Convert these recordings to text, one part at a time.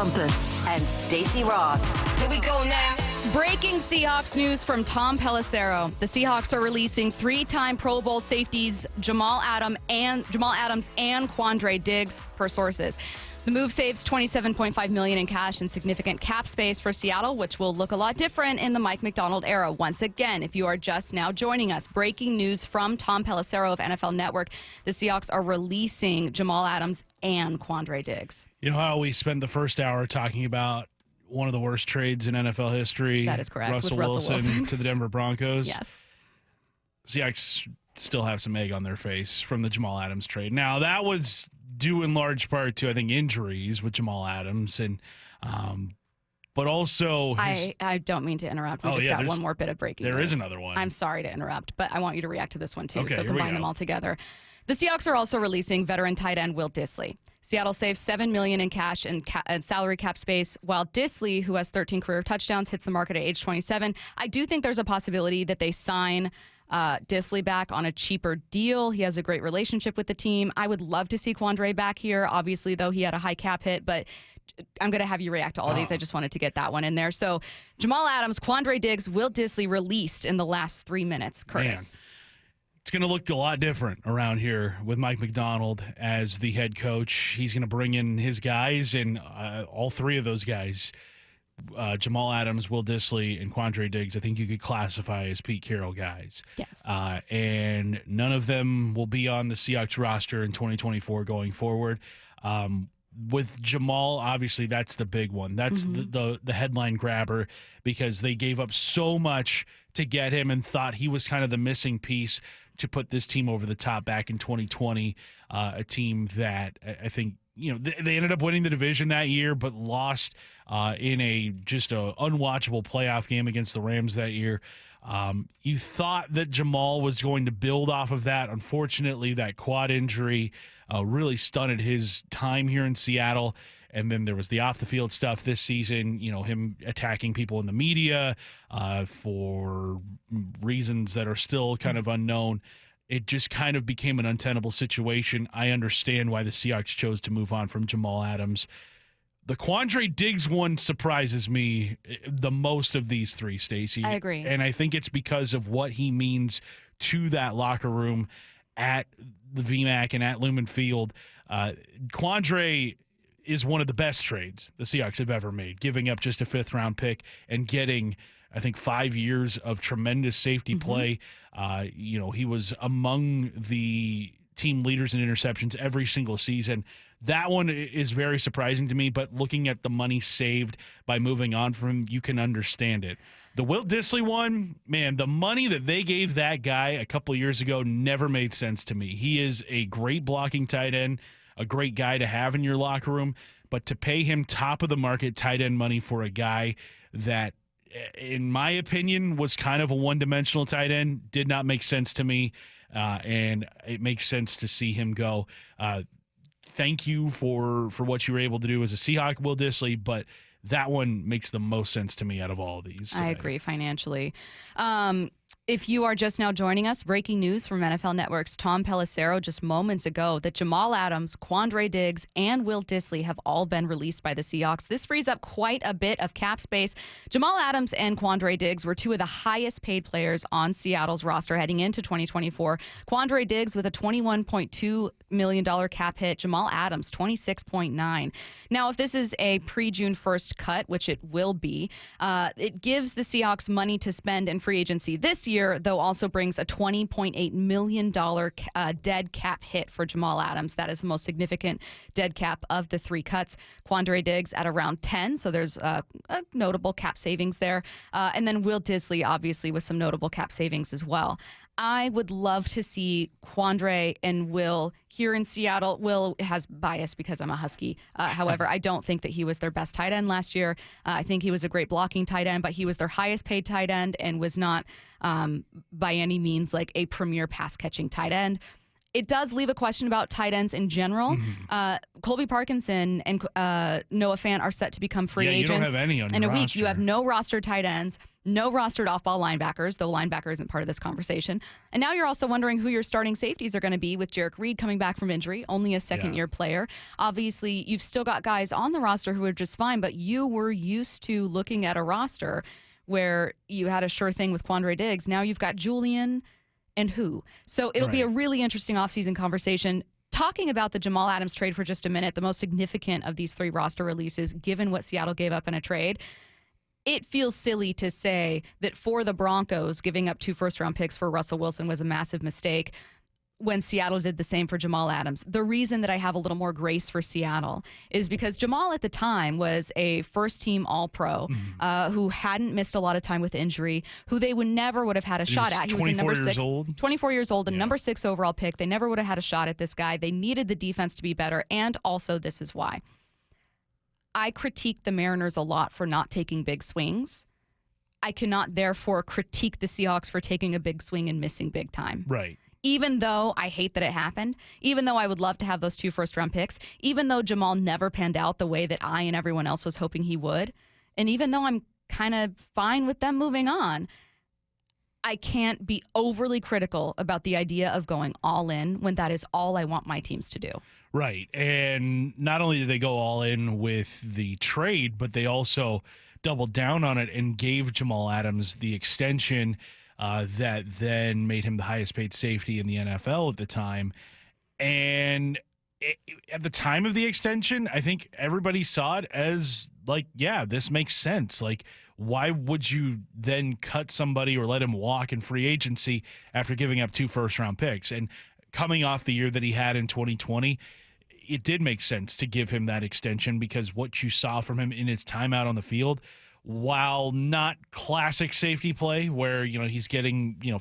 Bumpus and Stacey Ross. Here we go now. Breaking Seahawks news from Tom Pelissero. The Seahawks are releasing three-time Pro Bowl safeties Jamal Adams and Quandre Diggs, per sources. The move saves $27.5 million in cash and significant cap space for Seattle, which will look a lot different in the Mike Macdonald era. Once again, if you are just now joining us, breaking news from Tom Pelissero of NFL Network. The Seahawks are releasing Jamal Adams and Quandre Diggs. You know how we spent the first hour talking about one of the worst trades in NFL history? That is correct. Russell Wilson to the Denver Broncos. Yes. Seahawks still have some egg on their face from the Jamal Adams trade. Now, that was due in large part to, I think, injuries with Jamal Adams, and but also I don't mean to interrupt. We just got one more bit of breaking news. There is another one. I'm sorry to interrupt, but I want you to react to this one too. Okay, so combine them all together. The Seahawks are also releasing veteran tight end Will Dissly. Seattle saves $7 million in cash and salary cap space, while Dissly, who has 13 career touchdowns, hits the market at age 27. I do think there's a possibility that they sign Dissly back on a cheaper deal. He has a great relationship with the team. I would love to see Quandre back here. Obviously, though, he had a high cap hit, but I'm going to have you react to all these. I just wanted to get that one in there. So Jamal Adams, Quandre Diggs, Will Dissly released in the last 3 minutes. Curtis. Man. It's going to look a lot different around here with Mike Macdonald as the head coach. He's going to bring in his guys, and all three of those guys, Jamal Adams, Will Dissly, and Quandre Diggs, I think you could classify as Pete Carroll guys. Yes. And none of them will be on the Seahawks roster in 2024 going forward. With Jamal, obviously, that's the big one. That's the headline grabber, because they gave up so much to get him and thought he was kind of the missing piece to put this team over the top back in 2020, a team that I think, they ended up winning the division that year, but lost in a unwatchable playoff game against the Rams that year. You thought that Jamal was going to build off of that. Unfortunately, that quad injury really stunted his time here in Seattle. And then there was the off-the-field stuff this season, him attacking people in the media for reasons that are still kind of unknown. It just kind of became an untenable situation. I understand why the Seahawks chose to move on from Jamal Adams. The Quandre Diggs one surprises me the most of these three, Stacey. I agree. And I think it's because of what he means to that locker room at the VMAC and at Lumen Field. Quandre is one of the best trades the Seahawks have ever made, giving up just a fifth-round pick and getting, I think, 5 years of tremendous safety play. He was among the team leaders in interceptions every single season. That one is very surprising to me, but looking at the money saved by moving on from him, you can understand it. The Will Dissly one, man, the money that they gave that guy a couple years ago never made sense to me. He is a great blocking tight end, a great guy to have in your locker room, but to pay him top of the market tight end money for a guy that, in my opinion, was kind of a one-dimensional tight end did not make sense to me, and it makes sense to see him go. Thank you for what you were able to do as a Seahawk, Will Dissly, but that one makes the most sense to me out of all of these. I agree financially. If you are just now joining us, breaking news from NFL Network's Tom Pelissero just moments ago that Jamal Adams, Quandre Diggs, and Will Dissly have all been released by the Seahawks. This frees up quite a bit of cap space. Jamal Adams and Quandre Diggs were two of the highest paid players on Seattle's roster heading into 2024. Quandre Diggs with a $21.2 million cap hit. Jamal Adams, $26.9. Now, if this is a pre-June 1st cut, which it will be, it gives the Seahawks money to spend in free agency this year, though also brings a $20.8 million dead cap hit for Jamal Adams. That is the most significant dead cap of the three cuts. Quandre Diggs at around 10, so there's a notable cap savings there. And then Will Dissly, obviously, with some notable cap savings as well. I would love to see Quandre and Will here in Seattle. Will has bias because I'm a Husky. However, I don't think that he was their best tight end last year. I think he was a great blocking tight end, but he was their highest paid tight end and was not by any means like a premier pass catching tight end. It does leave a question about tight ends in general. Colby Parkinson and Noah Fant are set to become free agents. You don't have any on your in a week. roster. You have no rostered tight ends, no rostered off-ball linebackers, though linebacker isn't part of this conversation. And now you're also wondering who your starting safeties are going to be with Jarek Reed coming back from injury, only a second-year player. Obviously, you've still got guys on the roster who are just fine, but you were used to looking at a roster where you had a sure thing with Quandre Diggs. Now you've got Julian and who. So it'll be a really interesting offseason conversation. Talking about the Jamal Adams trade for just a minute, the most significant of these 3 roster releases, given what Seattle gave up in a trade, it feels silly to say that for the Broncos, giving up 2 first-round picks for Russell Wilson was a massive mistake when Seattle did the same for Jamal Adams. The reason that I have a little more grace for Seattle is because Jamal at the time was a first-team All-Pro who hadn't missed a lot of time with injury, who they would have had a shot at. He was 24 years old. 24 years old, a number 6 overall pick. They never would have had a shot at this guy. They needed the defense to be better, and also this is why. I critique the Mariners a lot for not taking big swings. I cannot therefore critique the Seahawks for taking a big swing and missing big time. Right. Even though I hate that it happened, even though I would love to have those 2 first-round picks, even though Jamal never panned out the way that I and everyone else was hoping he would, and even though I'm kind of fine with them moving on, I can't be overly critical about the idea of going all in when that is all I want my teams to do. Right. And not only did they go all in with the trade, but they also doubled down on it and gave Jamal Adams the extension that then made him the highest paid safety in the NFL at the time. And at the time of the extension, I think everybody saw it as like, yeah, this makes sense. Like, why would you then cut somebody or let him walk in free agency after giving up 2 first-round picks? And coming off the year that he had in 2020, it did make sense to give him that extension because what you saw from him in his time out on the field, while not classic safety play where, he's getting, 5-6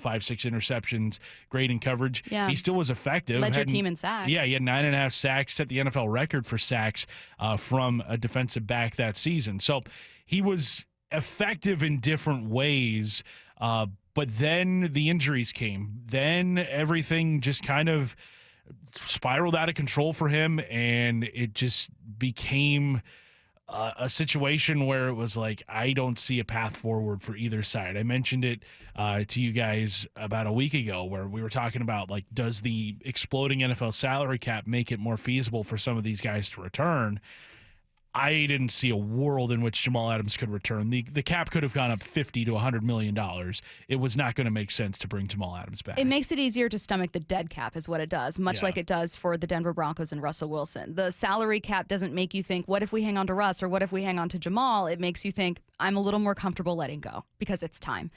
interceptions, great in coverage, he still was effective. Led your team in sacks. Yeah, he had 9.5 sacks, set the NFL record for sacks from a defensive back that season. So he was effective in different ways, but then the injuries came. Then everything just kind of spiraled out of control for him, and it just became a situation where it was like, I don't see a path forward for either side. I mentioned it to you guys about a week ago where we were talking about, like, does the exploding NFL salary cap make it more feasible for some of these guys to return? I didn't see a world in which Jamal Adams could return. The cap could have gone up $50 to $100 million. It was not going to make sense to bring Jamal Adams back. It makes it easier to stomach the dead cap is what it does, much like it does for the Denver Broncos and Russell Wilson. The salary cap doesn't make you think, what if we hang on to Russ or what if we hang on to Jamal? It makes you think, I'm a little more comfortable letting go because it's time.